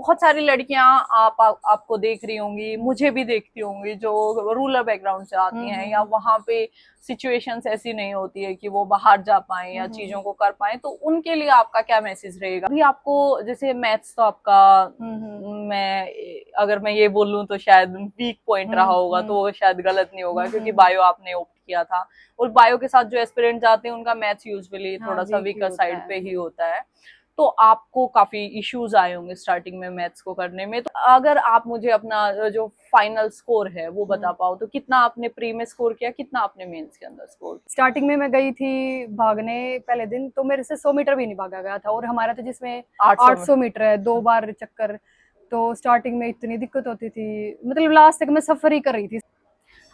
बहुत सारी लड़कियां आपको देख रही होंगी, मुझे भी देखती होंगी, जो रूरल बैकग्राउंड से आती हैं या वहां पे सिचुएशंस ऐसी नहीं होती है कि वो बाहर जा पाए या चीजों को कर पाए, तो उनके लिए आपका क्या मैसेज रहेगा? अभी आपको जैसे मैथ्स तो आपका मैं अगर मैं ये बोलूं तो शायद वीक पॉइंट रहा होगा, तो वो शायद गलत नहीं होगा क्योंकि बायो आपने ओप्ट किया था, और बायो के साथ जो एस्पिरेंट जाते हैं उनका मैथ्स यूजुअली थोड़ा सा वीकर साइड पे ही होता है। तो आपको काफी इश्यूज आए होंगे स्टार्टिंग में मैथ्स को करने में, तो अगर आप मुझे अपना जो फाइनल स्कोर है वो बता पाओ, तो कितना आपने प्री में स्कोर किया, कितना आपने मेंस के अंदर स्कोर? स्टार्टिंग में मैं गई थी भागने पहले दिन, तो मेरे से 100 मीटर भी नहीं भागा गया था, और हमारा तो जिसमें 800 मीटर है, 2 बार चक्कर। तो स्टार्टिंग में इतनी दिक्कत होती थी, मतलब लास्ट तक मैं सफर ही कर रही थी।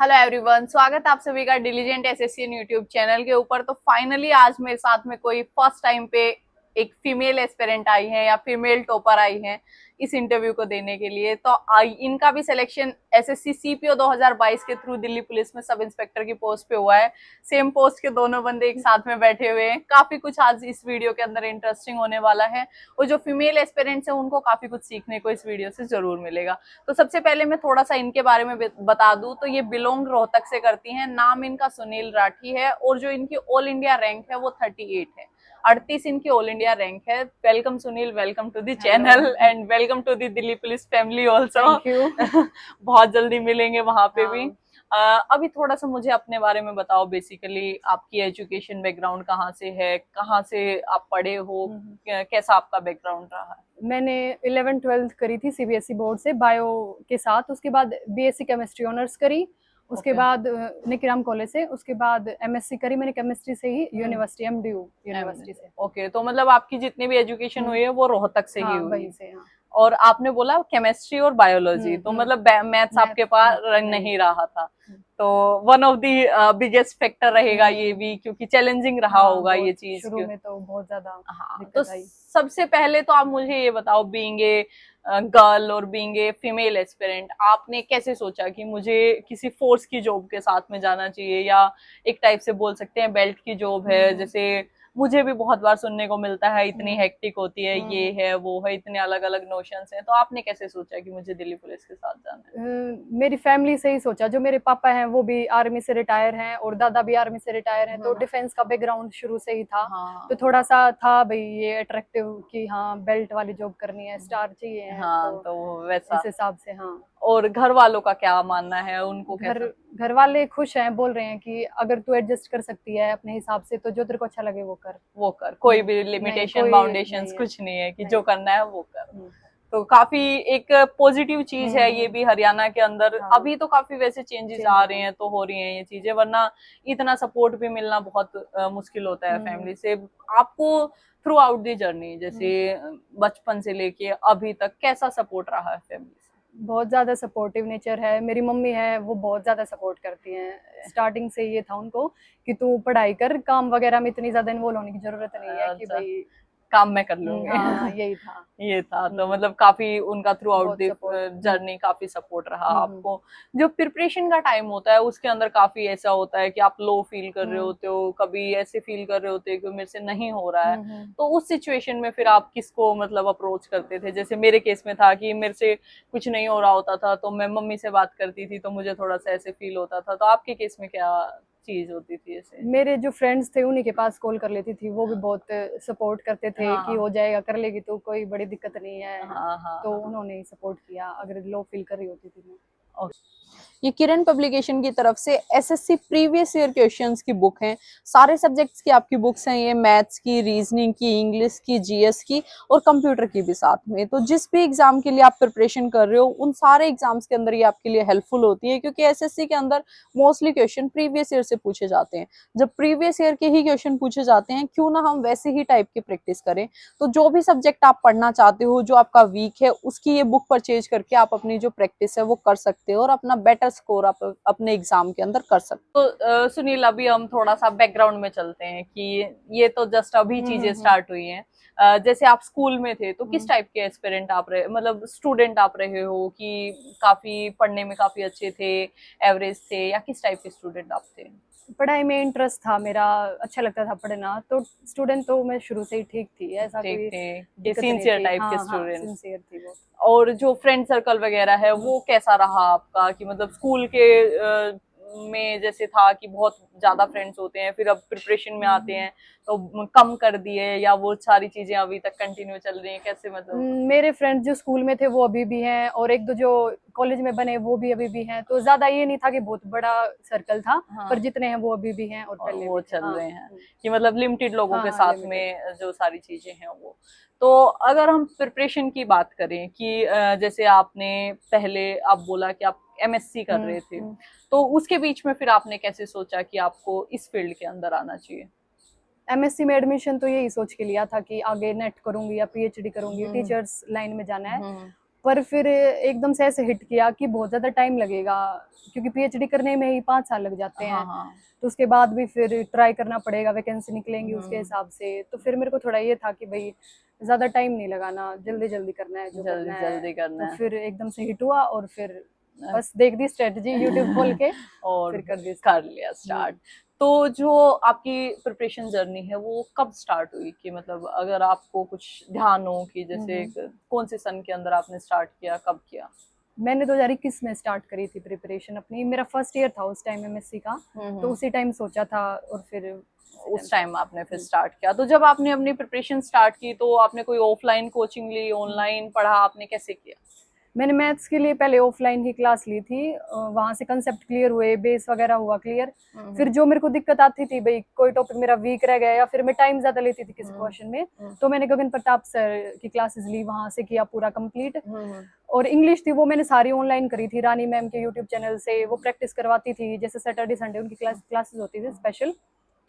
हेलो एवरीवन, स्वागत है आप सभी का डिलीजेंट एसएससी यूट्यूब चैनल के ऊपर। तो फाइनली आज मेरे साथ में कोई फर्स्ट टाइम पे एक फीमेल एस्पिरेंट आई है या फीमेल टॉपर आई है इस इंटरव्यू को देने के लिए। तो इनका भी सिलेक्शन एसएससी सीपीओ 2022 के थ्रू दिल्ली पुलिस में सब इंस्पेक्टर की पोस्ट पे हुआ है। सेम पोस्ट के दोनों बंदे एक साथ में बैठे हुए हैं। काफी कुछ आज इस वीडियो के अंदर इंटरेस्टिंग होने वाला है, और जो फीमेल एस्पिरेंट्स हैं उनको काफी कुछ सीखने को इस वीडियो से जरूर मिलेगा। तो सबसे पहले मैं थोड़ा सा इनके बारे में बता दूं तो ये बिलोंग रोहतक से करती हैं। नाम इनका सुनील राठी है, और जो इनकी ऑल इंडिया रैंक है वो 38 है। 38 इनकी ऑल इंडिया रैंक है। Welcome Sunil, welcome to the channel and welcome to the Delhi police family also. बहुत जल्दी मिलेंगे वहां पे भी। अभी थोड़ा सा मुझे अपने बारे में बताओ, बेसिकली आपकी एजुकेशन बैकग्राउंड कहाँ से है, कहाँ से आप पढ़े हो, कैसा आपका बैकग्राउंड रहा है? मैंने 11th-12th करी थी सीबीएसई बोर्ड से बायो के साथ, उसके बाद बीएससी केमिस्ट्री ऑनर्स करी, उसके बाद निकिराम कॉलेज से, उसके बाद एमएससी करी मैंने केमिस्ट्री से ही, यूनिवर्सिटी एमडीयू यूनिवर्सिटी से। ओके, तो मतलब आपकी जितनी भी एजुकेशन हुई है वो रोहतक से ही हुई है। और आपने बोला केमिस्ट्री और बायोलॉजी, तो मतलब मैथ्स आपके पास नहीं रहा था, तो one of the biggest factor रहेगा ये भी, क्योंकि चैलेंजिंग रहा होगा ये चीज शुरू में तो बहुत ज्यादा। हाँ, तो सबसे पहले तो आप मुझे ये बताओ, बीइंग ए गर्ल और बीइंग ए फीमेल एस्पिरेंट, आपने कैसे सोचा कि मुझे किसी फोर्स की जॉब के साथ में जाना चाहिए, या एक टाइप से बोल सकते हैं बेल्ट की जॉब है, जैसे मुझे भी बहुत बार सुनने को मिलता है इतनी हेक्टिक होती है, ये है वो है, इतने अलग अलग नोशंस हैं, तो आपने कैसे सोचा कि मुझे दिल्ली पुलिस के साथ जाना है? मेरी फैमिली से ही सोचा। जो मेरे पापा हैं वो भी आर्मी से रिटायर हैं, और दादा भी आर्मी से रिटायर हैं, तो डिफेंस का बैकग्राउंड शुरू से ही था। तो थोड़ा सा था भाई ये अट्रैक्टिव कि हाँ बेल्ट वाली जॉब करनी है, स्टार चाहिए है, तो वैसा इस हिसाब से। हाँ, और घर वालों का क्या मानना है, उनको घर वाले खुश हैं, बोल रहे हैं कि अगर तू एडजस्ट कर सकती है अपने हिसाब से तो जो तेरे को अच्छा लगे वो कर, कोई भी लिमिटेशन बाउंडेशंस कुछ नहीं है कि जो करना है वो कर। तो काफी एक पॉजिटिव चीज है ये भी हरियाणा के अंदर। अभी तो काफी वैसे चेंजेस आ रहे हैं, तो हो रही हैं ये चीजें, वरना इतना सपोर्ट भी मिलना बहुत मुश्किल होता है फैमिली से। आपको थ्रू आउट दी जर्नी, जैसे बचपन से लेके अभी तक, कैसा सपोर्ट रहा है फैमिली से? बहुत ज्यादा सपोर्टिव नेचर है। मेरी मम्मी है वो बहुत ज्यादा सपोर्ट करती हैं। स्टार्टिंग से ये था उनको कि तू पढ़ाई कर, काम वगैरह में इतनी ज्यादा इन्वॉल्व होने की जरूरत नहीं है, कि भाई काम में कर लूंगी। हाँ, यही था। ये था, तो मतलब काफी उनका थ्रू आउट द जर्नी काफी सपोर्ट रहा आपको। जो प्रिपरेशन का टाइम होता है उसके अंदर काफी ऐसा होता है कि आप लो फील कर रहे होते हो, कभी ऐसे फील कर रहे होते हो कि मेरे से नहीं हो रहा है, तो उस सिचुएशन में फिर आप किसको मतलब अप्रोच करते थे? जैसे मेरे केस में था कि मेरे से कुछ नहीं हो रहा होता था तो मैं मम्मी से बात करती थी, तो मुझे थोड़ा सा ऐसे फील होता था। तो आपके केस में क्या चीज होती थी ऐसे? मेरे जो फ्रेंड्स थे उन्हीं के पास कॉल कर लेती थी, वो भी बहुत सपोर्ट करते थे कि हो जाएगा, कर लेगी तो, कोई बड़ी दिक्कत नहीं है। तो उन्होंने ही सपोर्ट किया अगर लो फील कर रही होती थी मैं। ये किरण पब्लिकेशन की तरफ से एसएससी प्रीवियस ईयर क्वेश्चंस की बुक है। सारे सब्जेक्ट्स की आपकी बुक्स हैं ये, मैथ्स की, रीजनिंग की, इंग्लिश की, जीएस की और कंप्यूटर की भी साथ में। तो जिस भी एग्जाम के लिए आप प्रिपरेशन कर रहे हो उन सारे एग्जाम्स के अंदर ये आपके लिए हेल्पफुल होती है, क्योंकि एसएससी के अंदर मोस्टली क्वेश्चन प्रीवियस ईयर से पूछे जाते हैं। जब प्रीवियस ईयर के ही क्वेश्चन पूछे जाते हैं, क्यों ना हम वैसे ही टाइप की प्रैक्टिस करें। तो जो भी सब्जेक्ट आप पढ़ना चाहते हो, जो आपका वीक है, उसकी ये बुक परचेज करके आप अपनी जो प्रैक्टिस है वो कर सकते हो और अपना बेटर स्कोर आप अपने एग्जाम के अंदर कर सकते हो। तो सुनील, अभी हम थोड़ा सा बैकग्राउंड में चलते हैं कि ये तो जस्ट अभी चीजें स्टार्ट हुई हैं। जैसे आप स्कूल में थे तो किस टाइप के एस्पिरेंट आप रहे, मतलब स्टूडेंट आप रहे हो कि काफी पढ़ने में काफी अच्छे थे, एवरेज थे, या किस टाइप के स्टूडेंट आप थे? पढ़ाई में इंटरेस्ट था मेरा, अच्छा लगता था पढ़ना, तो स्टूडेंट तो मैं शुरू से ही ठीक थी, ऐसा ठीक कोई थे, कि दिक्कत नहीं सिंसियर थी। टाइप के हाँ हाँ, स्टूडेंट। सिंसियर थी वो। और जो फ्रेंड सर्कल वगैरह है वो कैसा रहा आपका, कि मतलब स्कूल के में जैसे था कि बहुत ज्यादा फ्रेंड्स होते हैं, फिर अब प्रिपरेशन में आते हैं तो कम कर दिए, या वो सारी चीजें अभी तक कंटिन्यू चल रही हैं, कैसे मतलब? मेरे फ्रेंड्स जो स्कूल में थे वो अभी भी हैं, और एक दो जो कॉलेज में बने वो भी अभी भी हैं, तो ज्यादा ये नहीं था कि बहुत बड़ा सर्कल था, पर हाँ, जितने हैं वो अभी भी हैं और और पहले वो भी थे। चल हाँ। रहे हैं, कि मतलब लिमिटेड लोगों हाँ के हाँ, साथ लिमिटेड। में जो सारी चीजें हैं वो। तो अगर हम प्रिपरेशन की बात करें कि जैसे आपने पहले आप बोला कि आप एमएससी कर रहे थे, हम्म। तो उसके बीच में फिर आपने कैसे सोचा कि आपको इस फील्ड के अंदर आना चाहिए? एमएससी में एडमिशन तो यही सोच के लिया था कि आगे नेट करूंगी या पीएचडी करूंगी, हम्म टीचर्स लाइन में जाना है। हम्म पर फिर एकदम से ऐसे हिट किया कि बहुत ज्यादा टाइम लगेगा, क्योंकि पीएचडी करने में ही 5 साल लग जाते हाँ हैं। हाँ। तो उसके बाद भी फिर ट्राई करना पड़ेगा, वैकेंसी निकलेंगी उसके हम्म, हिसाब से, तो फिर मेरे को थोड़ा ये था कि भाई ज्यादा टाइम नहीं लगाना, जल्दी जल्दी करना है जो जल्दी करना है। जल्दी तो करना फिर एकदम से हिट हुआ, और फिर है। बस देख दी स्ट्रेटजी यूट्यूब खोल के, और फिर कर दी कर स्टार्ट। लिया स्टार्ट। तो जो आपकी प्रिपरेशन जर्नी है वो कब स्टार्ट हुई, कि मतलब अगर आपको कुछ ध्यान हो कि जैसे कौन से सन के अंदर आपने स्टार्ट किया, कब किया? मैंने 2021 में स्टार्ट करी थी प्रिपरेशन अपनी, मेरा फर्स्ट ईयर था उस टाइम एमएससी का, तो हम्म। उसी टाइम सोचा था, और फिर उसी टाइम उस स्टार्ट टाइम आपने फिर किया। स्टार्ट किया, तो जब आपने अपनी प्रिपरेशन स्टार्ट की तो आपने कोई ऑफलाइन कोचिंग ली, ऑनलाइन पढ़ा, आपने कैसे किया? मैंने मैथ्स के लिए पहले ऑफलाइन ही क्लास ली थी, वहां से कंसेप्ट क्लियर हुए, बेस वगैरह हुआ क्लियर। फिर जो मेरे को दिक्कत आती थी, भाई कोई टॉपिक मेरा वीक रह गया या फिर मैं टाइम ज्यादा लेती थी किसी क्वेश्चन में, तो मैंने गगन प्रताप सर की क्लासेस ली, वहां से किया पूरा कंप्लीट। और इंग्लिश थी वो मैंने सारी ऑनलाइन करी थी, रानी मैम के यूट्यूब चैनल से, वो प्रैक्टिस करवाती थी, जैसे सैटरडे संडे उनकी क्लासेस होती थी स्पेशल,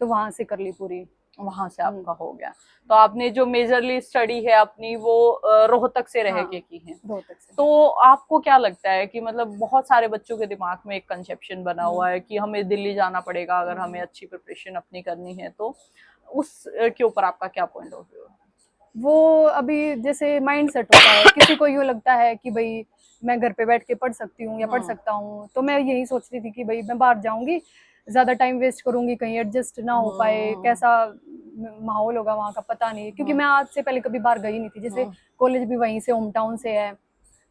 तो वहां से कर ली पूरी। वहां से आपका हो गया। तो आपने जो मेजरली स्टडी है अपनी वो रोहतक से रह हाँ, के की है। रोहतक से। तो आपको क्या लगता है कि मतलब बहुत सारे बच्चों के दिमाग में एक कंसेप्शन बना हुआ है कि हमें दिल्ली जाना पड़ेगा अगर हमें अच्छी प्रिपरेशन अपनी करनी है, तो उस के ऊपर आपका क्या पॉइंट ऑफ व्यू है? वो अभी जैसे माइंड सेट होता है, किसी को यूँ लगता है कि भाई मैं घर पे बैठ के पढ़ सकती हूँ या पढ़ सकता हूँ, तो मैं यही सोच रही थी कि भाई मैं बाहर जाऊंगी, ज्यादा टाइम वेस्ट करूंगी, कहीं एडजस्ट ना हो पाए, कैसा माहौल होगा वहाँ का पता नहीं, क्योंकि मैं आज से पहले कभी बाहर गई नहीं थी, जैसे कॉलेज भी वहीं से होम टाउन से है,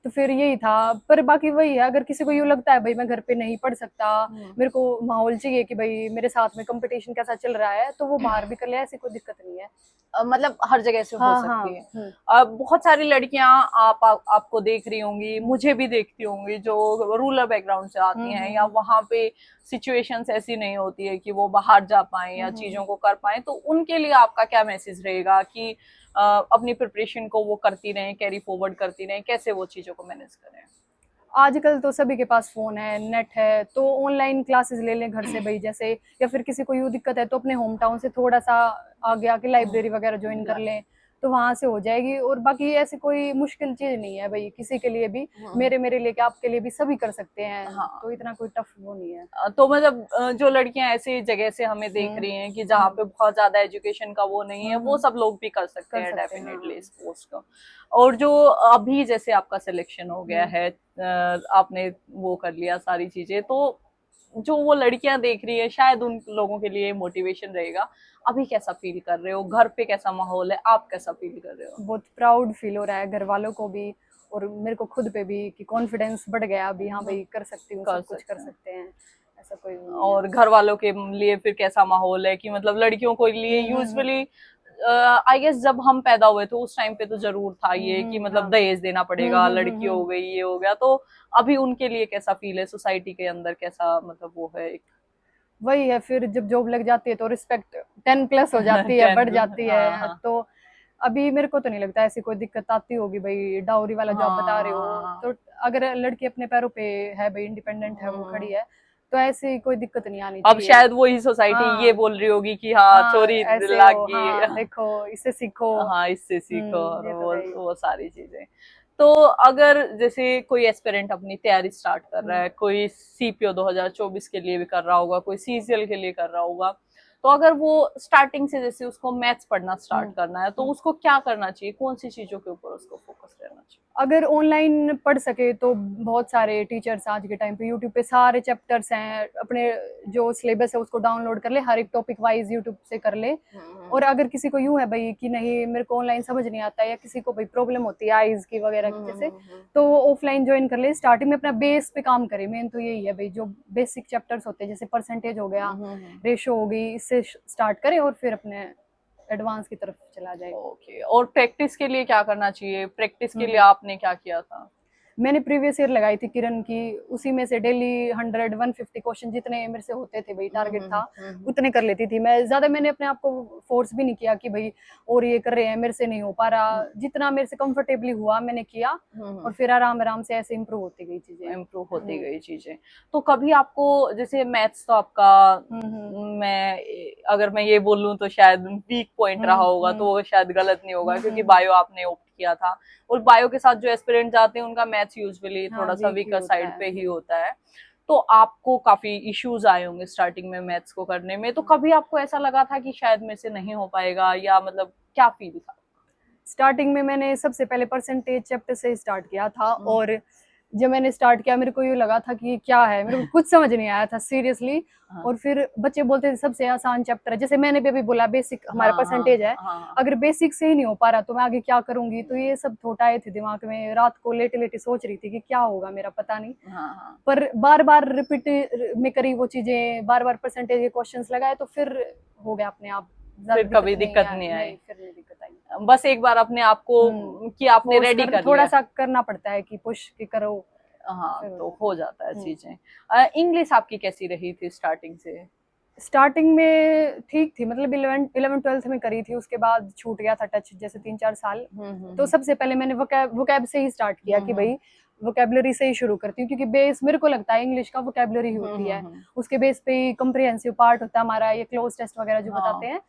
तो फिर यही था। पर बाकी वही है, अगर किसी को यूँ लगता है भाई मैं घर पे नहीं पढ़ सकता, मेरे को माहौल चाहिए कि भाई मेरे साथ में कंपटीशन कैसा चल रहा है, तो वो बाहर भी कर ले, ऐसी कोई दिक्कत नहीं है। मतलब हर जगह से हो हाँ हाँ। सकती है। अब बहुत सारी लड़कियां आपको देख रही होंगी, मुझे भी देखती होंगी, जो रूरल बैकग्राउंड से आती हैं या वहां पे सिचुएशंस ऐसी नहीं होती है कि वो बाहर जा पाए या चीजों को कर पाए, तो उनके लिए आपका क्या मैसेज रहेगा कि अपनी प्रिपरेशन को वो करती रहें, कैरी फॉरवर्ड करती रहें, कैसे वो चीजों को मैनेज करें? आजकल तो सभी के पास फोन है, नेट है, तो ऑनलाइन क्लासेस ले लें घर से भाई, जैसे या फिर किसी को यूँ दिक्कत है तो अपने होम टाउन से थोड़ा सा आगे आके लाइब्रेरी वगैरह ज्वाइन कर लें, तो वहां से हो जाएगी। और बाकी ऐसी कोई मुश्किल चीज नहीं है भाई, किसी के लिए भी, मेरे लिए क्या, आपके लिए भी, सभी कर सकते हैं, हाँ। तो इतना कोई टफ वो नहीं है। तो मतलब जो लड़कियां ऐसी जगह से हमें देख रही हैं कि जहाँ पे बहुत ज्यादा एजुकेशन का वो नहीं है, वो सब लोग भी कर सकते कर हैं सकते हैं, डेफिनेटली हाँ। इस पोस्ट को। और जो अभी जैसे आपका सिलेक्शन हो गया है, आपने वो कर लिया सारी चीजें, तो जो वो लड़कियां देख रही है शायद उन लोगों के लिए मोटिवेशन रहेगा। अभी कैसा फील कर रहे हो, घर पे कैसा माहौल है, आप कैसा फील कर रहे हो? बहुत प्राउड फील हो रहा है, घर वालों को भी और मेरे को खुद पे भी, कि कॉन्फिडेंस बढ़ गया अभी, हाँ भाई कर सकती हूँ, कर सब कुछ कर सकते हैं। सकते हैं, ऐसा कोई नहीं है। और घर वालों के लिए फिर कैसा माहौल है, कि मतलब लड़कियों को लिए यूजुअली आई गेस जब हम पैदा हुए तो उस टाइम पे तो जरूर था ये कि मतलब हाँ। दहेज देना पड़ेगा, लड़की हो गई, ये हो गया, तो अभी उनके लिए कैसा फील है, सोसाइटी के अंदर कैसा मतलब वो है एक वही है, फिर जब जॉब लग जाती है तो रिस्पेक्ट 10+ हो जाती है, बढ़ 10? जाती हाँ है, हाँ तो अभी मेरे को तो नहीं लगता ऐसी कोई दिक्कत आती होगी भाई, डाउरी वाला जॉब बता रहे हो, हाँ। तो अगर लड़की अपने पैरों पे है भाई, इंडिपेंडेंट है, वो खड़ी है, तो ऐसी कोई दिक्कत नहीं आनी अब चाहिए। शायद वही सोसाइटी ये हाँ बोल रही होगी कि हाँ हाँ, छोरी ऐसे हो, लागी। हाँ देखो इससे सीखो। हाँ, इससे सीखो, और ये तो है ही। वो सारी चीजें। तो अगर जैसे कोई एस्पिरेंट अपनी तैयारी स्टार्ट कर रहा है, कोई सीपीओ 2024 के लिए भी कर रहा होगा, कोई सीजीएल के लिए कर रहा होगा, तो अगर वो स्टार्टिंग से जैसे उसको मैथ्स पढ़ना स्टार्ट करना है तो उसको क्या करना चाहिए, कौन सी चीजों के ऊपर उसको फोकस रहना चाहिए? अगर ऑनलाइन पढ़ सके तो बहुत सारे टीचर्स आज के टाइम पे यूट्यूब पे सारे चैप्टर्स हैं, अपने जो सिलेबस है उसको डाउनलोड कर ले, हर एक टॉपिक वाइज यूट्यूब से कर ले। और अगर किसी को यूं है भाई कि नहीं मेरे को ऑनलाइन समझ नहीं आता, या किसी को भाई प्रॉब्लम होती है आईज की वगैरह की जैसे, तो वो ऑफलाइन ज्वाइन कर ले। स्टार्टिंग में अपना बेस पे काम करे, मेन तो यही है भाई, जो बेसिक चैप्टर्स होते हैं जैसे परसेंटेज हो गया, रेशो हो गई, इससे स्टार्ट करे और फिर अपने एडवांस की तरफ चला जाए। ओके, और प्रैक्टिस के लिए क्या करना चाहिए? प्रैक्टिस के लिए आपने क्या किया था? मैंने प्रीवियस ईयर लगाई थी किरण की, उसी में से डेली 100-150 क्वेश्चन जितने मेरे से होते थे भाई, टारगेट था उतने कर लेती थी मैं। ज्यादा मैंने अपने आप को फोर्स भी नहीं किया कि भाई और ये कर रहे हैं मेरे से नहीं हो पा रहा, जितना मेरे से कंफर्टेबली हुआ मैंने किया, और फिर आराम आराम से ऐसे इम्प्रूव होती गई चीजें, इम्प्रूव होती गई चीजें। तो कभी आपको जैसे मैथ्स तो आपका अगर मैं ये बोलूं तो शायद वीक पॉइंट रहा होगा, तो वो शायद गलत नहीं होगा क्योंकि बायो आपने ऑप्ट किया था, और बायो के साथ जो एस्पिरेंट जाते हैं उनका मैथ्स यूजुअली थोड़ा सा वीकर साइड पे ही होता है। तो आपको काफी इश्यूज आए होंगे स्टार्टिंग में मैथ्स को करने में, तो कभी आपको ऐसा लगा था कि शायद मेरे से नहीं हो पाएगा, या मतलब क्या फील था? स्टार्टिंग में मैंने सबसे पहले परसेंटेज चैप्टर से स्टार्ट किया था, और जब मैंने स्टार्ट किया मेरे को ये लगा था कि क्या है, मेरे को कुछ समझ नहीं आया था सीरियसली। और फिर बच्चे बोलते थे सबसे आसान चैप्टर है, जैसे मैंने भी अभी बोला बेसिक हमारा परसेंटेज है, अगर बेसिक से ही नहीं हो पा रहा तो मैं आगे क्या करूंगी। तो ये सब थॉट आए थे दिमाग में, रात को लेटे लेटे सोच रही थी कि क्या होगा मेरा, पता नहीं। पर बार बार रिपीट में करी वो चीजें, बार बार परसेंटेज के क्वेश्चंस लगाए, तो फिर हो गया अपने आप, फिर कभी दिक्कत नहीं आई। फिर नहीं दिक्कत आई, बस एक बार अपने आप को कि आपने रेडी कर लिया, थोड़ा सा करना पड़ता है कि पुश की करो। हाँ, तो हो जाता है चीजें। इंग्लिश आपकी कैसी रही थी स्टार्टिंग से? स्टार्टिंग में ठीक थी, मतलब 11th-12th में करी थी, उसके बाद छूट गया था टच, जैसे 3-4 साल। तो सबसे पहले मैंने वोकैब से ही स्टार्ट किया कि भाई वोकैबुलरी से ही शुरू करती हूँ, क्योंकि बेस मेरे को लगता है इंग्लिश का वोकैबुलरी होती है, उसके बेस पे ही कंप्रिहेंसिव पार्ट होता है हमारा, ये क्लोज टेस्ट वगैरह जो बताते हैं,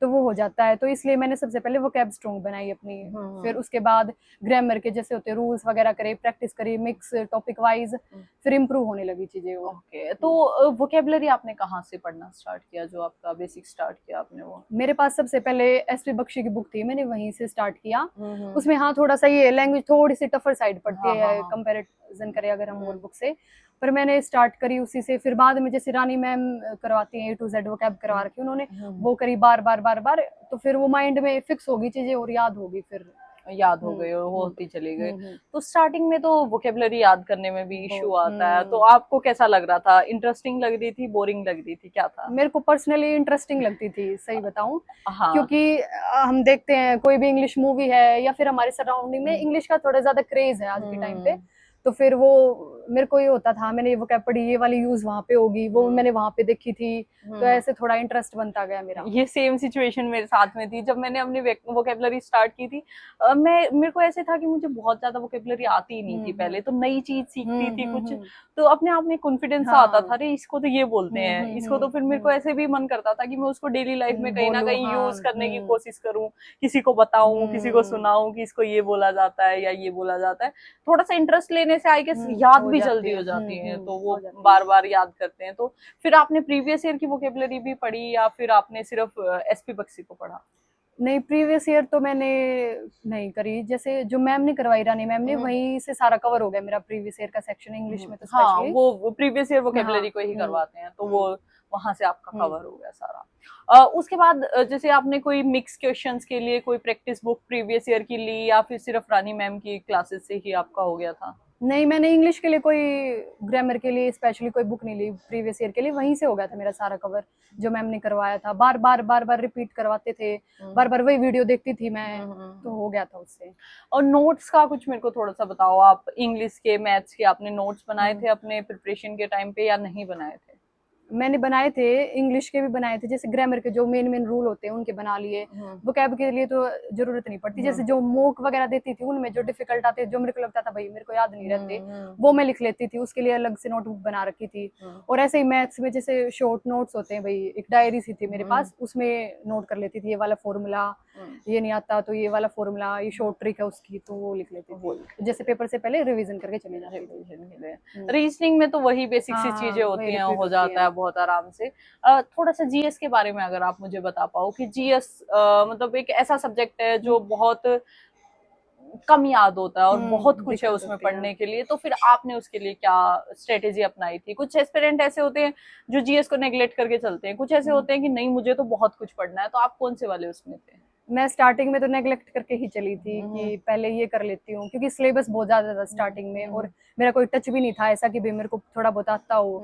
तो वो हो जाता है। तो इसलिए मैंने सबसे पहले वोकैब स्ट्रॉन्ग बनाई अपनी, फिर उसके बाद ग्रामर के जैसे होते रूल्स वगैरह करे, प्रैक्टिस करी मिक्स टॉपिक वाइज, फिर इम्प्रूव होने लगी चीजें। ओके, तो वोकैबुलरी आपने कहाँ से पढ़ना स्टार्ट किया, जो आपका बेसिक स्टार्ट किया आपने वो? मेरे पास सबसे पहले एसपी बख्शी की बुक थी, मैंने वहीं से स्टार्ट किया। उसमें हाँ थोड़ा सा ये लैंग्वेज थोड़ी सी टफर साइड पड़ती है कंपैरिजन करें अगर हम और बुक से, पर मैंने स्टार्ट करी उसी से। फिर बाद में जैसे रानी मैम करवाती हैं A to Z वोकैब करवा रखी उन्होंने, वो करी बार बार, तो फिर वो माइंड में फिक्स होगी चीजें और याद होगी, फिर याद हो गई और होती चली गई। तो स्टार्टिंग में तो वोकैबुलरी याद करने में भी इश्यू आता है, तो आपको कैसा लग रहा था? इंटरेस्टिंग लग रही थी, बोरिंग लग रही थी, क्या था? मेरे को पर्सनली इंटरेस्टिंग लगती थी, सही बताऊं। हाँ। क्योंकि हम देखते हैं कोई भी इंग्लिश मूवी है या फिर हमारे सराउंडिंग में इंग्लिश का थोड़ा ज्यादा क्रेज है आज के टाइम पे, तो फिर वो मेरे को ये होता था मैंने ये वोकैब पढ़ी, ये वाली यूज वहां पे होगी, वो मैंने वहां पे देखी थी, तो ऐसे थोड़ा इंटरेस्ट बनता गया मेरा। ये सेम सिचुएशन मेरे साथ में थी जब मैंने अपनी वोकैबुलरी स्टार्ट की थी। मेरे को ऐसे था कि मुझे बहुत ज्यादा वोकैबुलरी आती ही नहीं थी पहले, तो नई चीज सीखती थी कुछ, तो अपने आप में कॉन्फिडेंस आता था, अरे इसको तो ये बोलते हैं इसको, तो फिर मेरे को ऐसे भी मन करता था कि मैं उसको डेली लाइफ में कहीं ना कहीं यूज करने की कोशिश करूं, किसी को बताऊं, किसी को सुनाऊं कि इसको ये बोला जाता है या ये बोला जाता है। थोड़ा सा इंटरेस्ट लेने से आई गेस याद भी जल्दी हो जाती है, तो वो बार बार याद करते हैं। तो फिर आपने प्रीवियस ईयर की वोकैबुलरी भी पढ़ी या फिर आपने सिर्फ एसपी बख्शी को पढ़ा? नहीं, प्रीवियस ईयर तो मैंने नहीं करी, जैसे जो मैम ने करवाई रानी मैम ने, वहीं से सारा कवर हो गया मेरा प्रीवियस ईयर का सेक्शन इंग्लिश में। तो हाँ, वो प्रीवियस ईयर वोकैबुलरी को ही करवाते हैं, तो वो वहां से आपका कवर हो गया सारा। उसके बाद जैसे आपने कोई मिक्स क्वेश्चंस के लिए कोई प्रैक्टिस बुक प्रीवियस ईयर की ली, या फिर सिर्फ रानी मैम की क्लासेस से ही आपका हो गया था? नहीं, मैंने इंग्लिश के लिए कोई ग्रामर के लिए स्पेशली कोई बुक नहीं ली प्रीवियस ईयर के लिए, वहीं से हो गया था मेरा सारा कवर जो मैम ने करवाया था। बार बार रिपीट करवाते थे, बार बार वही वीडियो देखती थी मैं, तो हो गया था उससे। और नोट्स का कुछ मेरे को थोड़ा सा बताओ, आप इंग्लिश के मैथ्स के आपने नोट्स बनाए थे अपने प्रिपरेशन के टाइम पे या नहीं बनाए थे? मैंने बनाए थे, इंग्लिश के भी बनाए थे, जैसे ग्रामर के जो मेन रूल होते हैं उनके बना लिए। वोकैब के लिए तो जरूरत नहीं पड़ती, जैसे जो मोक वगैरह देती थी उनमें जो डिफिकल्ट आते, जो मेरे को लगता था भाई मेरे को याद नहीं रहते, वो मैं लिख लेती थी, उसके लिए अलग से नोटबुक बना रखी थी। और ऐसे ही मैथ्स में जैसे शॉर्ट नोट्स होते हैं भाई, एक डायरी सी थी मेरे पास, उसमें नोट कर लेती थी ये वाला फॉर्मूला, ये नहीं आता तो ये वाला फॉर्मूला, ये शॉर्ट ट्रिक है उसकी, तो वो लिख लेती थी। जैसे पेपर से पहले रिवीजन करके चले जाते थे। रीजनिंग में तो वही बेसिक सी चीजें होती हैं, हो जाता है बहुत आराम से। थोड़ा सा जीएस के बारे में अगर आप मुझे बता पाओ कि जीएस मतलब एक ऐसा सब्जेक्ट है जो बहुत कम याद होता है और बहुत कुछ है उसमें पढ़ने के लिए, तो फिर आपने उसके लिए क्या स्ट्रेटेजी अपनाई थी? कुछ एस्पिरेंट ऐसे होते हैं जो जीएस को नेग्लेक्ट करके चलते हैं, कुछ ऐसे होते हैं कि नहीं मुझे तो बहुत कुछ पढ़ना है, तो आप कौन से वाले उसमें थे? मैं स्टार्टिंग में तो नेग्लेक्ट करके ही चली थी कि पहले ये कर लेती हूँ, क्योंकि सिलेबस बहुत ज्यादा था स्टार्टिंग में और मेरा कोई टच भी नहीं था ऐसा कि भाई मेरे को थोड़ा बहुत आता हो।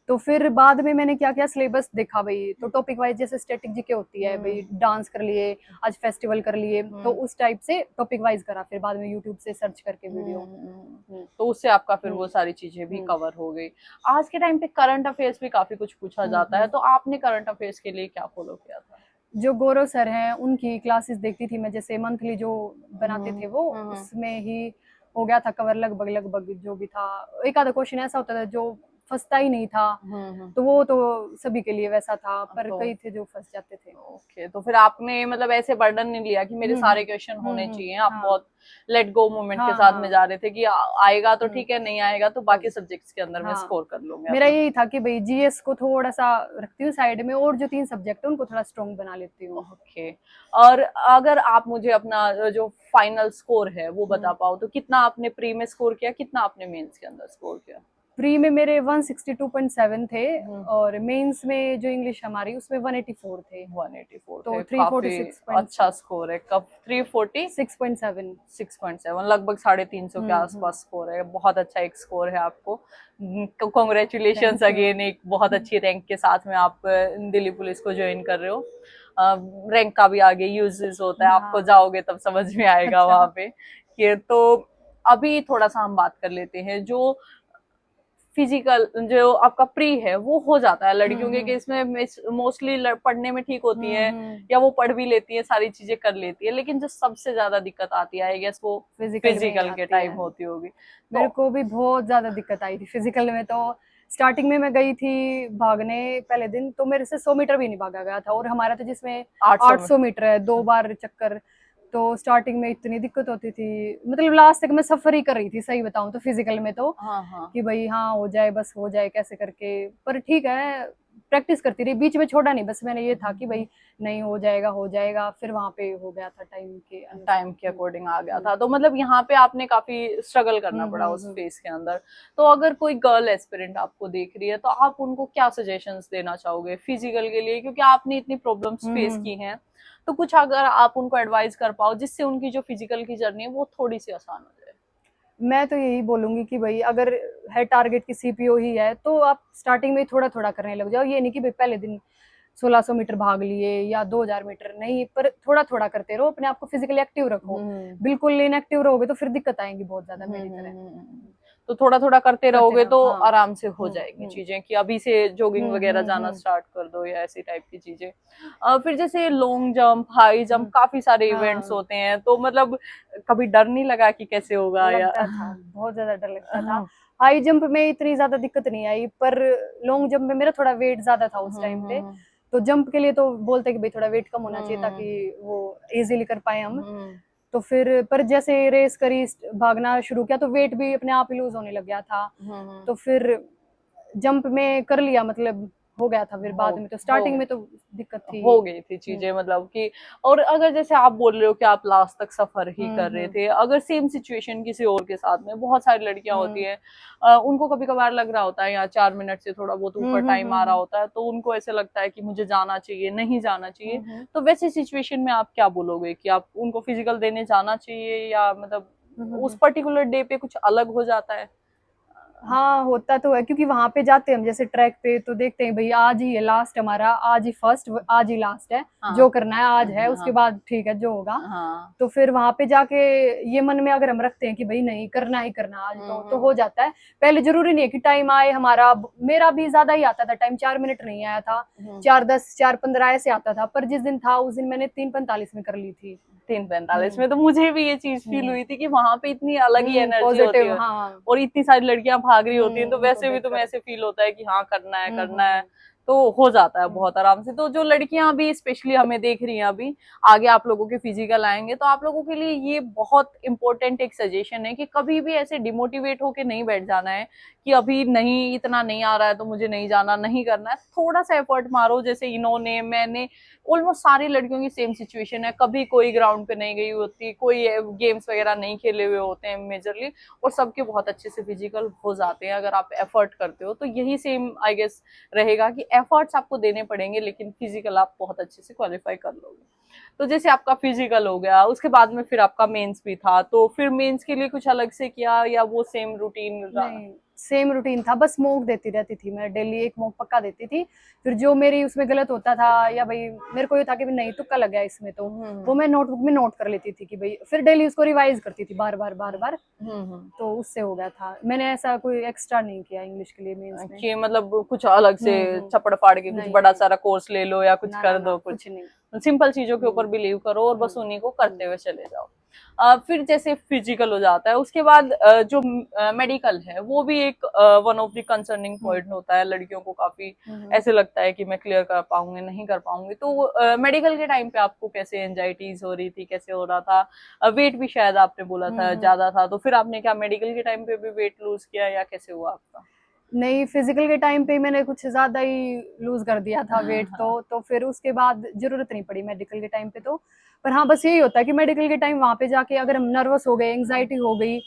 तो फिर बाद में मैंने क्या किया, सिलेबस देखा भाई, तो टॉपिक वाइज जैसे स्टैटिक जीके होती है भाई, डांस कर लिए, आज फेस्टिवल कर लिए, तो उस टाइप से टॉपिक वाइज करा, फिर बाद में यूट्यूब से सर्च करके वीडियो, तो उससे आपका फिर वो सारी चीजें भी कवर हो गई। आज के टाइम पे करंट अफेयर्स भी काफी कुछ पूछा जाता है, तो आपने करंट अफेयर्स के लिए क्या फॉलो किया था? जो गौरव सर हैं उनकी क्लासेस देखती थी मैं, जैसे मंथली जो बनाते थे वो, उसमें ही हो गया था कवर लगभग लगभग जो भी था। एक आधा क्वेश्चन ऐसा होता था जो फंसता ही नहीं था, तो वो तो सभी के लिए वैसा था, पर कई थे जो फंस जाते थे। ओके, तो फिर आपने मतलब ऐसे बर्डन नहीं लिया कि मेरे सारे क्वेश्चन होने चाहिए, आप बहुत लेट गो मोमेंट के साथ में जा रहे थे कि आएगा तो ठीक है, नहीं आएगा तो बाकी सब्जेक्ट्स के अंदर मैं स्कोर कर लूंगा। मेरा यही था कि भाई जीएस को थोड़ा सा रखती हूँ साइड में और जो 3 सब्जेक्ट है उनको थोड़ा स्ट्रॉन्ग बना लेती हूँ। ओके, और अगर आप मुझे अपना जो फाइनल स्कोर है वो बता पाओ तो कितना आपने प्री में स्कोर किया, कितना आपने मेंस के अंदर स्कोर किया? प्री में मेरे 162.7 थे और मेंस में जो इंग्लिश हमारी उसमें 184 थे। 184 तो थे, 346 अच्छा स्कोर है। कब 346.7 6.7 लगभग 350 के आसपास स्कोर है, बहुत अच्छा एक स्कोर है आपको। कॉन्ग्रेचुलेशंस अगेन, एक बहुत अच्छी रैंक के साथ में आप दिल्ली पुलिस को ज्वाइन कर रहे हो। रैंक का भी आगे यूजेस होता है, आपको जाओगे तब समझ में आएगा वहां पे कि। तो अभी थोड़ा सा हम बात कर लेते हैं, जो फिजिकल जो आपका प्री है वो हो जाता है लड़कियों के केस में, मोस्टली पढ़ने में ठीक होती है या वो पढ़ भी लेती है, सारी चीजें कर लेती है, लेकिन जो सबसे ज्यादा दिक्कत आती है आई गेस वो फिजिकल के टाइम होती होगी। मेरे को भी बहुत ज्यादा दिक्कत आई थी फिजिकल में। तो स्टार्टिंग में मैं गई थी भागने पहले दिन, तो मेरे से 100 मीटर भी नहीं भागा गया था, और हमारा तो जिसमें 800 मीटर है 2 बार चक्कर। तो स्टार्टिंग में इतनी दिक्कत होती थी, मतलब लास्ट तक मैं सफर ही कर रही थी सही बताऊं तो फिजिकल में तो। कि भाई हाँ हो जाए, बस हो जाए कैसे करके, पर ठीक है प्रैक्टिस करती रही, बीच में छोड़ा नहीं, बस मैंने ये था कि भाई नहीं हो जाएगा हो जाएगा, फिर वहां पे हो गया था टाइम के अकॉर्डिंग आ गया था। तो मतलब यहाँ पे आपने काफी स्ट्रगल करना पड़ा उस फेज के अंदर। तो अगर कोई गर्ल एस्पिरेंट आपको देख रही है तो आप उनको क्या सजेशंस देना चाहोगे फिजिकल के लिए, क्योंकि आपने इतनी प्रॉब्लम्स फेस की हैं, तो कुछ अगर आप उनको एडवाइस कर पाओ जिससे उनकी जो फिजिकल की जर्नी है वो थोड़ी सी आसान हो जाए? मैं तो यही बोलूंगी कि भाई अगर है टारगेट की सीपीओ ही है तो आप स्टार्टिंग में थोड़ा थोड़ा करने लग जाओ। ये नहीं कि भाई पहले दिन 1600 मीटर भाग लिए या 2000 मीटर, नहीं, पर थोड़ा थोड़ा करते रहो, अपने आप को फिजिकली एक्टिव रखो। बिल्कुल इनएक्टिव रहोगे तो फिर दिक्कत आएंगी बहुत ज्यादा मेरी तरह। तो थोड़ा थोड़ा करते रहोगे तो आराम से हो जाएगी चीजें, कि अभी से जॉगिंग वगैरह जाना स्टार्ट कर दो या ऐसी टाइप की चीजें। फिर जैसे लॉन्ग जंप, हाई जंप, काफी सारे इवेंट्स होते हैं, तो मतलब कभी डर नहीं लगा कि कैसे होगा? या था, बहुत ज्यादा डर लगता था। हाई जंप में इतनी ज्यादा दिक्कत नहीं आई, पर लॉन्ग जंप में मेरा थोड़ा वेट ज्यादा था उस टाइम पे, तो जंप के लिए तो बोलते कि भाई थोड़ा वेट कम होना चाहिए ताकि वो इजीली कर पाए हम। तो फिर पर जैसे रेस करी, भागना शुरू किया, तो वेट भी अपने आप ही लूज होने लग गया था। तो फिर जंप में कर लिया, मतलब हो गया था। फिर बाद में तो स्टार्टिंग में तो दिक्कत थी, हो गई थी चीजें, मतलब कि। और अगर जैसे आप बोल रहे हो कि आप लास्ट तक सफर ही कर रहे थे, अगर सेम सिचुएशन किसी और के साथ में, बहुत सारी लड़कियां होती हैं, उनको कभी कभार लग रहा होता है यहाँ 4 मिनट से थोड़ा बहुत ऊपर टाइम आ रहा होता है, तो उनको ऐसे लगता है कि मुझे जाना चाहिए, नहीं जाना चाहिए, तो वैसे सिचुएशन में आप क्या बोलोगे कि आप उनको फिजिकल देने जाना चाहिए या मतलब उस पर्टिकुलर डे पे कुछ अलग हो जाता है? हाँ होता तो है, क्योंकि वहां पे जाते हैं हम जैसे ट्रैक पे, तो देखते हैं भाई आज ही है लास्ट हमारा, आज ही फर्स्ट, आज ही लास्ट है, जो करना है आज है, उसके बाद ठीक है जो होगा। तो फिर वहां पे जाके ये मन में अगर हम रखते हैं कि भाई नहीं करना ही करना आज, तो हो जाता है। पहले जरूरी नहीं है कि टाइम आए हमारा, मेरा भी ज्यादा ही आता था टाइम, 4 मिनट नहीं आया था, 4:10 4:15 ऐसे आता था, पर जिस दिन था उस दिन मैंने 3:45 में कर ली थी। 3:45 में तो मुझे भी ये चीज फील हुई थी कि वहां पे इतनी अलग ही एनर्जी होती है, और इतनी सारी लड़कियां भाग रही होती हैं, तो वैसे भी तुम्हें ऐसे फील होता है कि हाँ करना है करना है। तो हो जाता है बहुत आराम से। तो जो लड़कियां भी स्पेशली हमें देख रही हैं अभी, आगे आप लोगों के फिजिकल आएंगे, तो आप लोगों के लिए ये बहुत इंपॉर्टेंट एक सजेशन है कि कभी भी ऐसे डिमोटिवेट होके नहीं बैठ जाना है कि अभी नहीं, इतना नहीं आ रहा है तो मुझे नहीं जाना, नहीं करना है। थोड़ा सा एफर्ट मारो, जैसे इन्होंने, मैंने, ऑलमोस्ट सारी लड़कियों की सेम सिचुएशन है। कभी कोई ग्राउंड पे नहीं गई होती, कोई गेम्स वगैरह नहीं खेले हुए होते हैं मेजरली, और सबके बहुत अच्छे से फिजिकल हो जाते हैं अगर आप एफर्ट करते हो। तो यही सेम आई गेस रहेगा कि एफर्ट्स आपको देने पड़ेंगे, लेकिन फिजिकल आप बहुत अच्छे से क्वालिफाई कर लोगे। तो जैसे आपका फिजिकल हो गया, उसके बाद में फिर आपका मेंस भी था, तो फिर मेंस के लिए कुछ अलग से किया या वो सेम रूटीन रहा? नहीं, सेम रूटीन था, बस मॉक देती रहती थी मैं, डेली एक मॉक पक्का देती थी। फिर जो मेरी उसमें गलत होता था या भाई मेरे को ये था कि नहीं तुक्का लग गया इसमें, तो वो मैं नोटबुक में नोट कर लेती थी कि भाई, फिर डेली उसको रिवाइज करती थी बार बार बार बार। तो उससे हो गया था। मैंने ऐसा कोई एक्स्ट्रा नहीं किया इंग्लिश के लिए मेंस में कि मतलब कुछ अलग से चपड़ फाड़ के कुछ नहीं, बड़ा सारा कोर्स ले लो या कुछ ना, कर ना, दो, ना, कुछ कुछ नहीं। सिंपल चीजों के ऊपर बिलीव करो और बस उन्हीं को करते हुए चले जाओ। फिर जैसे फिजिकल हो जाता है, उसके बाद जो मेडिकल है वो भी एक one of the concerning point होता है। लड़कियों को काफी ऐसे लगता है कि मैं क्लियर कर पाऊंगी, नहीं कर पाऊंगी। तो मेडिकल के टाइम पे आपको कैसे एंजाइटीज हो रही थी, कैसे हो रहा था? वेट भी शायद आपने बोला था ज्यादा था, तो फिर आपने क्या मेडिकल के टाइम पे भी वेट लूज किया या कैसे हुआ आपका? नहीं, फिजिकल के टाइम पे मैंने कुछ ज्यादा ही लूज कर दिया था वेट, तो फिर उसके बाद जरूरत नहीं पड़ी मेडिकल के टाइम पे। तो पर हाँ, बस यही होता है कि मेडिकल के टाइम वहां पे जाके अगर हम नर्वस हो गए, एंग्जाइटी हो गई,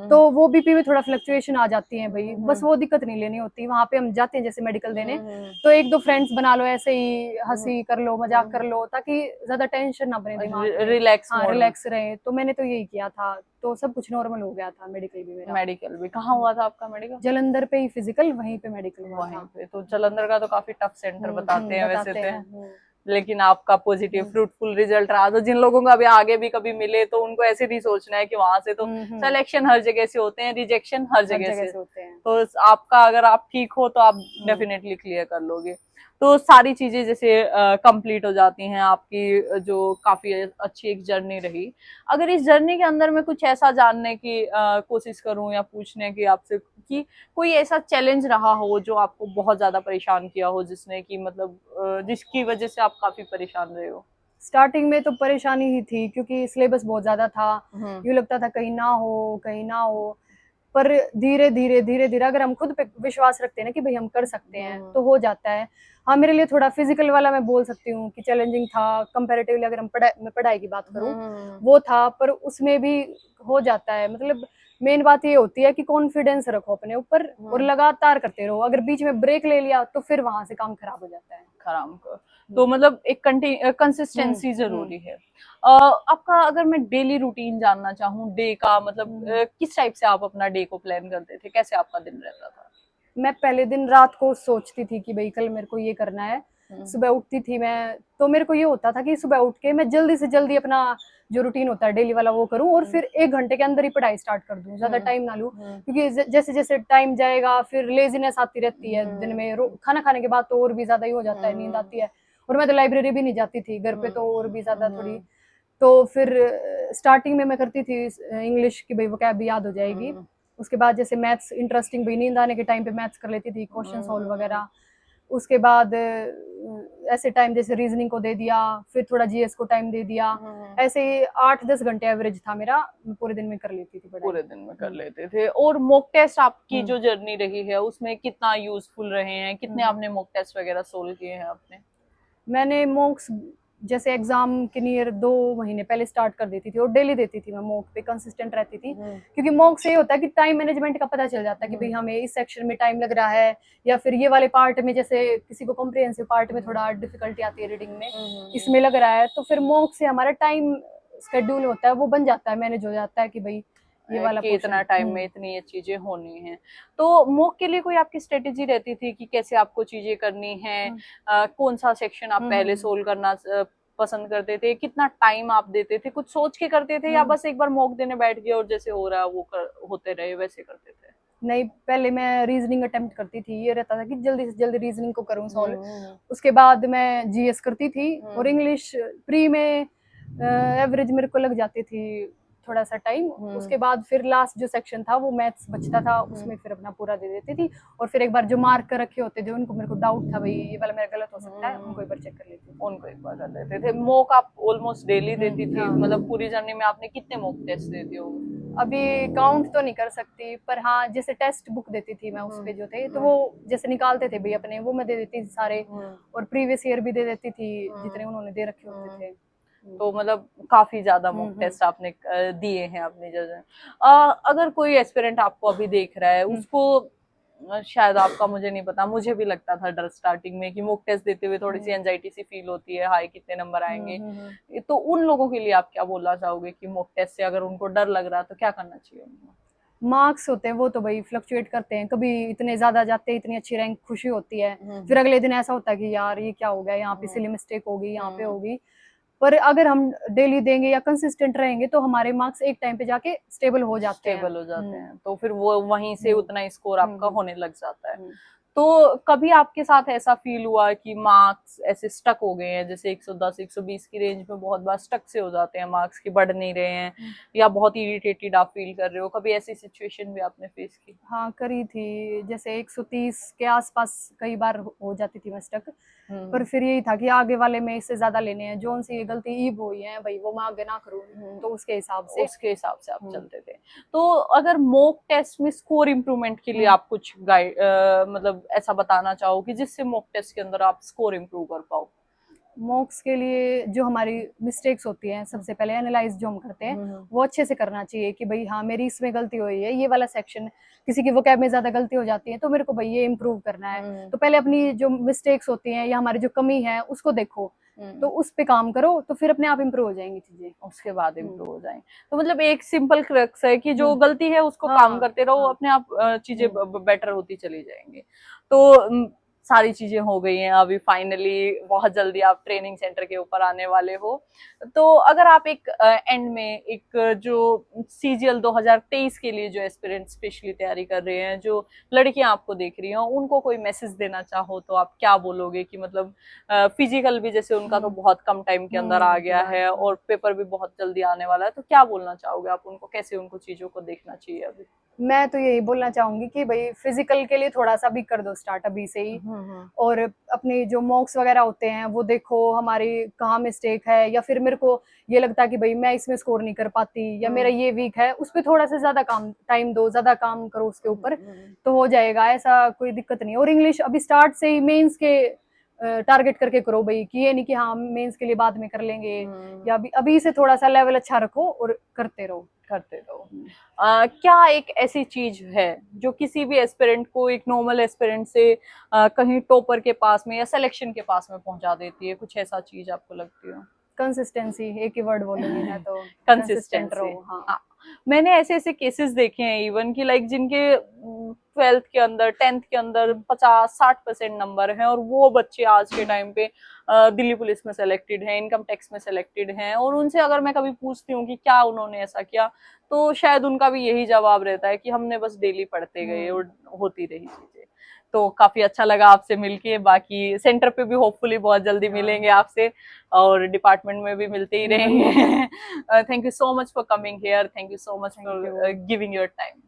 तो वो बीपी में थोड़ा फ्लक्चुएशन आ जाती है भाई, बस वो दिक्कत नहीं लेनी होती। वहां पे हम जाते हैं जैसे मेडिकल देने, तो एक दो फ्रेंड्स बना लो, ऐसे ही हंसी कर लो, मजाक कर लो, ताकि ज्यादा टेंशन ना बने दिमाग में, रिलैक्स हाँ रिलैक्स रहे। तो मैंने तो यही किया था, तो सब कुछ नॉर्मल हो गया था। मेडिकल भी मेरा, मेडिकल भी कहाँ हुआ था आपका मेडिकल? जलंधर पे ही फिजिकल, वहीं पे मेडिकल हुआ वहीं था। पे तो जलंधर का तो काफी टफ सेंटर बताते हैं वैसे बताते तो, हैं। लेकिन आपका पॉजिटिव फ्रूटफुल रिजल्ट रहा। तो जिन लोगों को अभी आगे भी कभी मिले तो उनको ऐसे नहीं सोचना है कि वहां से तो सिलेक्शन हर जगह से होते हैं, रिजेक्शन हर जगह से होते हैं। तो आपका अगर आप ठीक हो तो आप डेफिनेटली क्लियर कर लोगे। तो सारी चीजें जैसे कंप्लीट हो जाती हैं आपकी, जो काफी अच्छी एक जर्नी रही। अगर इस जर्नी के अंदर मैं कुछ ऐसा जानने की कोशिश करूं या पूछने की आपसे कि कोई ऐसा चैलेंज रहा हो जो आपको बहुत ज्यादा परेशान किया हो, जिसने की मतलब जिसकी वजह से आप काफी परेशान रहे हो? स्टार्टिंग में तो परेशानी ही थी, क्योंकि सिलेबस बहुत ज्यादा था, यूँ लगता था कहीं ना हो, कहीं ना हो। पर धीरे धीरे धीरे धीरे अगर हम खुद पे विश्वास रखते हैं ना कि भाई हम कर सकते हैं, तो हो जाता है। हाँ, मेरे लिए थोड़ा फिजिकल वाला मैं बोल सकती हूँ कि चैलेंजिंग था कंपैरेटिवली। अगर हम मैं पढ़ाई की बात करूँ, वो था, पर उसमें भी हो जाता है। मतलब मेन बात ये होती है कि कॉन्फिडेंस रखो अपने ऊपर और लगातार करते रहो। अगर बीच में ब्रेक ले लिया तो फिर वहां से काम खराब हो जाता है। तो मतलब एक कंसिस्टेंसी जरूरी है। आपका अगर मैं डेली रूटीन जानना चाहूँ, डे का मतलब किस टाइप से आप अपना डे को प्लान करते थे, कैसे आपका दिन रहता था? मैं पहले दिन रात को सोचती थी कि भाई कल मेरे को ये करना है। सुबह उठती थी मैं, तो मेरे को ये होता था कि सुबह उठ के मैं जल्दी से जल्दी अपना जो रूटीन होता है डेली वाला वो करूं, और फिर 1 घंटे के अंदर ही पढ़ाई स्टार्ट कर दूं, ज्यादा टाइम ना लूं। क्योंकि जैसे जैसे टाइम जाएगा फिर लेजीनेस आती रहती है दिन में। खाना खाने के बाद तो और भी ज्यादा ही हो जाता है, नींद आती है। और मैं तो लाइब्रेरी भी नहीं जाती थी घर पे, तो और भी ज्यादा थोड़ी। तो फिर स्टार्टिंग में मैं करती थी इंग्लिश की, भाई वोकैब याद हो जाएगी। उसके बाद जैसे मैथ्स इंटरेस्टिंग, भाई नींद आने के टाइम पे मैथ्स कर लेती थी, क्वेश्चन सॉल्व वगैरह। उसके बाद ऐसे टाइम जैसे रीजनिंग को दे दिया, फिर थोड़ा जीएस को टाइम दे दिया। ऐसे 8-10 घंटे एवरेज था मेरा, पूरे दिन में कर लेती थी पढ़ाई। पूरे दिन में कर लेते थे। और मॉक टेस्ट आपकी जो जर्नी रही है उसमें कितना यूजफुल रहे हैं, कितने आपने मॉक टेस्ट वगैरह सोल्व किए हैं आपने? मैंने मॉक्स जैसे एग्जाम के नियर 2 महीने पहले स्टार्ट कर देती थी और डेली देती थी मैं मॉक पे, कंसिस्टेंट रहती थी। क्योंकि मॉक से ये होता है कि टाइम मैनेजमेंट का पता चल जाता है कि भाई हमें इस सेक्शन में टाइम लग रहा है, या फिर ये वाले पार्ट में, जैसे किसी को कॉम्प्रिहेंसिव पार्ट में थोड़ा डिफिकल्टी आती है रीडिंग में, इसमें लग रहा है। तो फिर मॉक से हमारा टाइम शेड्यूल होता है, वो बन जाता है, मैनेज हो जाता है कि भाई ये वाला कि इतना टाइम में इतनी ये चीजें होनी है। तो मॉक के लिए कोई आपकी स्ट्रेटेजी रहती थी कि कैसे आपको चीजें करनी है? कौन सा सेक्शन आप पहले सोल्व करना पसंद करते थे? कितना टाइम आप देते थे? कुछ सोच के करते थे या बस एक बार मॉक देने बैठ गए और जैसे हो रहा है वो होते रहे वैसे करते थे? नहीं, पहले मैं रीजनिंग अटेम्प्ट करती थी। ये रहता था कि जल्दी से जल्दी रीजनिंग को करूं सॉल्व। उसके बाद मैं जीएस करती थी, और इंग्लिश प्री में एवरेज मेरे को लग जाती थी थोड़ा सा टाइम, उसके बाद फिर लास्ट जो सेक्शन था वो मैथ्स बचता था, उसमें फिर अपना पूरा दे देती थी। और फिर एक बार जो मार्क कर रखे होते थे उनको, मेरे को डाउट था भाई ये वाला मेरा गलत हो सकता है, उनको एक बार चेक कर लेती थी। उनको एक बार कर देते थे। मॉक आप ऑलमोस्ट डेली देती थी, हाँ। मतलब पूरी जर्नी में आपने कितने मॉक टेस्ट देती हो? अभी काउंट तो नहीं कर सकती, पर हाँ जैसे टेस्ट बुक देती थी मैं, उस पे जो थे तो वो जैसे निकालते थे भाई अपने, वो मैं दे देती थी सारे, और प्रीवियस ईयर भी दे देती थी जितने उन्होंने दे रखे होते थे। तो मतलब काफी ज्यादा मॉक टेस्ट आपने दिए हैं अपनी जगह। अगर कोई एस्पिरेंट आपको अभी देख रहा है, उसको शायद आपका, मुझे नहीं पता, मुझे भी लगता था डर स्टार्टिंग में कि मॉक टेस्ट देते हुए थोड़ी सी एंजाइटी सी फील होती है, हाय कितने नंबर आएंगे। तो उन लोगों के लिए आप क्या बोलना चाहोगे कि मॉक टेस्ट से अगर उनको डर लग रहा है तो क्या करना चाहिए उनको? मार्क्स होते हैं वो तो भाई फ्लक्चुएट करते हैं, कभी इतने ज्यादा जाते हैं, इतनी अच्छी रैंक, खुशी होती है, फिर अगले दिन ऐसा होता है कि यार ये क्या हो गया, यहाँ पे सिली मिस्टेक होगी, यहाँ पे होगी। पर अगर हम डेली देंगे या कंसिस्टेंट रहेंगे तो हमारे मार्क्स एक टाइम पे जाके स्टेबल हो जाते हैं, तो फिर वो वहीं से उतना स्कोर आपका होने लग जाता है। तो कभी आपके साथ ऐसा फील हुआ कि मार्क्स ऐसे स्टक हो गए हैं, जैसे 110 120 की रेंज में बहुत बार स्टक से हो जाते हैं मार्क्स, की बढ़ नहीं रहे हैं, या बहुत इरिटेटेड आप फील कर रहे हो, कभी ऐसी सिचुएशन भी आपने फेस की? हाँ करी थी, जैसे 130 के आसपास कई बार हो जाती थी मैं स्टक। पर फिर यही था कि आगे वाले में इससे ज्यादा लेने हैं, जो उनसे ये गलती ईब हुई है भाई वो मैं आगे ना करूँ, तो उसके हिसाब से आप चलते थे। तो अगर मॉक टेस्ट में स्कोर इम्प्रूवमेंट के लिए आप कुछ गाइड मतलब ऐसा बताना चाहो कि जिससे मॉक टेस्ट के अंदर आप स्कोर इम्प्रूव कर पाओ? मॉक्स के लिए जो हमारी मिस्टेक्स होती हैं, सबसे पहले एनालाइज जो हम करते हैं वो अच्छे से करना चाहिए कि भाई हाँ मेरी इसमें गलती हुई है, ये वाला सेक्शन, किसी की वोकैब में ज्यादा गलती हो जाती है तो मेरे को भाई ये इम्प्रूव करना है। तो पहले अपनी जो मिस्टेक्स होती हैं या हमारी जो कमी है उसको देखो, तो उस पे काम करो, तो फिर अपने आप इम्प्रूव हो जाएंगी चीजें, उसके बाद इम्प्रूव हो जाएंगे। तो मतलब एक सिंपल क्रक्स है कि जो गलती है उसको काम करते रहो, अपने आप चीजें बेटर होती चली जाएंगी। तो सारी चीजें हो गई हैं, अभी फाइनली बहुत जल्दी आप ट्रेनिंग सेंटर के ऊपर आने वाले हो। तो अगर आप एक एंड में एक जो CGL 2023 के लिए जो एस्पिरेंट स्पेशली तैयारी कर रहे हैं, जो लड़कियां आपको देख रही हैं, उनको कोई मैसेज देना चाहो तो आप क्या बोलोगे? कि मतलब फिजिकल भी जैसे उनका तो बहुत कम टाइम के अंदर आ गया है और पेपर भी बहुत जल्दी आने वाला है, तो क्या बोलना चाहोगे आप उनको, कैसे उनको चीजों को देखना चाहिए अभी? मैं तो यही बोलना चाहूंगी कि भाई फिजिकल के लिए थोड़ा सा भी कर दो स्टार्ट अभी से ही, और अपने जो मॉक्स वगैरह होते हैं वो देखो हमारी कहाँ मिस्टेक है, या फिर मेरे को ये लगता है कि भाई मैं इसमें स्कोर नहीं कर पाती या मेरा ये वीक है, उस पर थोड़ा सा ज्यादा काम टाइम दो, ज्यादा काम करो उसके ऊपर, तो हो जाएगा, ऐसा कोई दिक्कत नहीं। और इंग्लिश अभी स्टार्ट से ही मेंस के टारगेट करके करो भाई, कि ये नहीं कि हाँ मेंस के लिए बाद में कर लेंगे, या अभी से थोड़ा सा लेवल अच्छा रखो और करते रहो। क्या एक ऐसी चीज है जो किसी भी एस्पिरेंट को, एक नॉर्मल एस्पिरेंट से कहीं टॉपर के पास में या सिलेक्शन के पास में पहुंचा देती है? कुछ ऐसा चीज आपको लगती है? कंसिस्टेंसी, एक ही वर्ड बोलूंगी मैं तो, कंसिस्टेंट रहो। हाँ, मैंने ऐसे ऐसे केसेस देखे हैं इवन कि लाइक जिनके 12th के अंदर, 10th के अंदर 50-60% नंबर हैं, और वो बच्चे आज के टाइम पे दिल्ली पुलिस में सेलेक्टेड हैं, इनकम टैक्स में सेलेक्टेड हैं। और उनसे अगर मैं कभी पूछती हूँ कि क्या उन्होंने ऐसा किया, तो शायद उनका भी यही जवाब रहता है कि हमने बस डेली पढ़ते गए और होती रही चीजें। तो काफी अच्छा लगा आपसे मिलके। बाकी सेंटर पे भी होपफुली बहुत जल्दी मिलेंगे आपसे, और डिपार्टमेंट में भी मिलते ही रहेंगे। Thank you so much for coming here, thank you so much for giving your time.